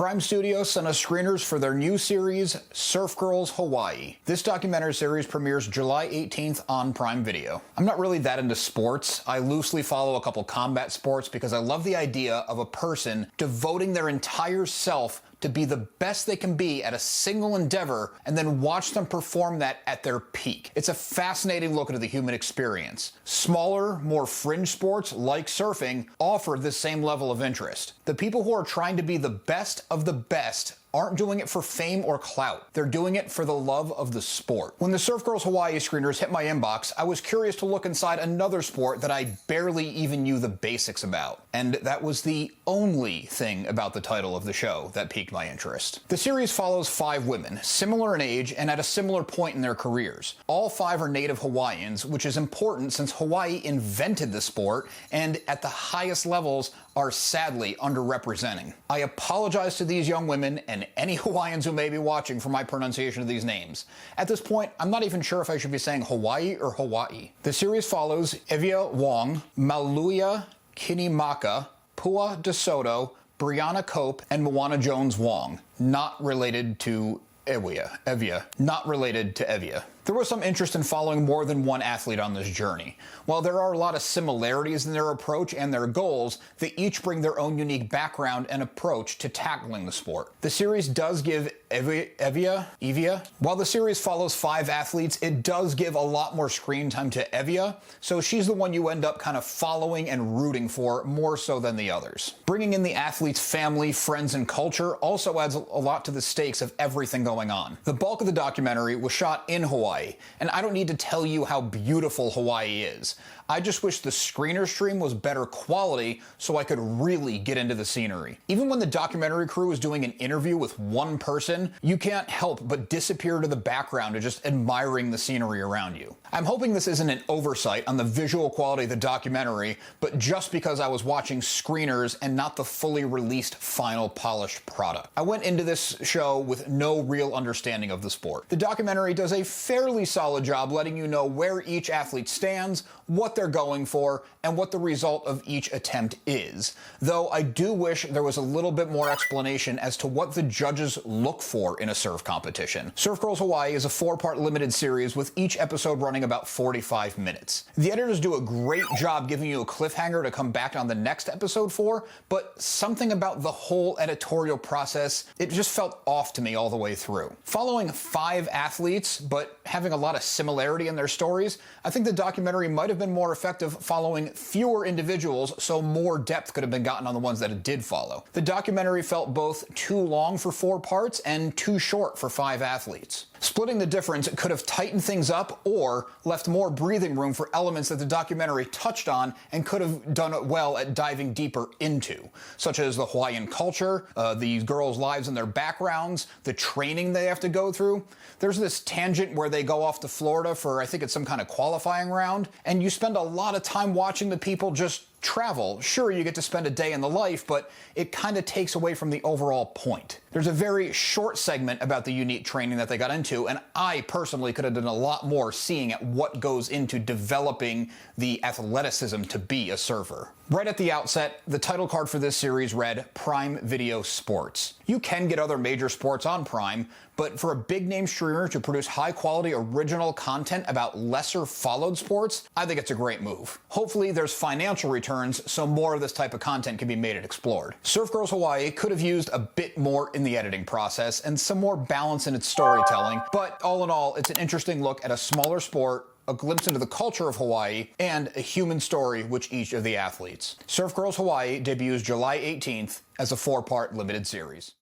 Prime Studios sent us screeners for their new series, Surf Girls Hawaii. This documentary series premieres July 18th on Prime Video. I'm not really that into sports. I loosely follow a couple combat sports because I love the idea of a person devoting their entire self to be the best they can be at a single endeavor and then watch them perform that at their peak. It's a fascinating look into the human experience. Smaller, more fringe sports like surfing offer this same level of interest. The people who are trying to be the best of the best aren't doing it for fame or clout. They're doing it for the love of the sport. When the Surf Girls Hawaii screeners hit my inbox, I was curious to look inside another sport that I barely even knew the basics about. And that was the only thing about the title of the show that piqued my interest. The series follows 5 women, similar in age and at a similar point in their careers. All 5 are native Hawaiians, which is important since Hawaii invented the sport and at the highest levels are sadly underrepresenting. I apologize to these young women and any Hawaiians who may be watching for my pronunciation of these names. At this point, I'm not even sure if I should be saying Hawaii or Hawaii. The series follows Evia Wong, Maluia Kinimaka, Pua DeSoto, Brianna Cope, and Moana Jones Wong, not related to Evia. Not related to Evia. There was some interest in following more than one athlete on this journey. While there are a lot of similarities in their approach and their goals, they each bring their own unique background and approach to tackling the sport. The series does give Evia, while the series follows 5 athletes, it does give a lot more screen time to Evia, so she's the one you end up kind of following and rooting for more so than the others. Bringing in the athlete's family, friends, and culture also adds a lot to the stakes of everything going on. The bulk of the documentary was shot in Hawaii, and I don't need to tell you how beautiful Hawaii is. I just wish the screener stream was better quality so I could really get into the scenery. Even when the documentary crew is doing an interview with one person, you can't help but disappear to the background of just admiring the scenery around you. I'm hoping this isn't an oversight on the visual quality of the documentary, but just because I was watching screeners and not the fully released final polished product. I went into this show with no real understanding of the sport. The documentary does a fairly solid job letting you know where each athlete stands, what they're going for, and what the result of each attempt is. Though I do wish there was a little bit more explanation as to what the judges look for in a surf competition. Surf Girls Hawaii is a 4-part limited series with each episode running about 45 minutes. The editors do a great job giving you a cliffhanger to come back on the next episode for, but something about the whole editorial process, it just felt off to me all the way through. Following 5 athletes, but having a lot of similarity in their stories, I think the documentary might have been more effective following fewer individuals so more depth could have been gotten on the ones that it did follow. The documentary felt both too long for 4 parts and too short for 5 athletes. Splitting the difference could have tightened things up or left more breathing room for elements that the documentary touched on and could have done it well at diving deeper into, such as the Hawaiian culture, the girls' lives and their backgrounds, the training they have to go through. There's this tangent where they go off to Florida for, I think it's some kind of qualifying round, and you spend a lot of time watching the people just travel. Sure, you get to spend a day in the life, but it kind of takes away from the overall point. There's a very short segment about the unique training that they got into, and I personally could have done a lot more seeing at what goes into developing the athleticism to be a surfer. Right at the outset, the title card for this series read Prime Video Sports. You can get other major sports on Prime, but for a big-name streamer to produce high-quality original content about lesser-followed sports, I think it's a great move. Hopefully there's financial returns so more of this type of content can be made and explored. Surf Girls Hawaii could have used a bit more in the editing process and some more balance in its storytelling, but all in all, it's an interesting look at a smaller sport, a glimpse into the culture of Hawaii, and a human story with each of the athletes. Surf Girls Hawaii debuts July 18th as a 4-part limited series.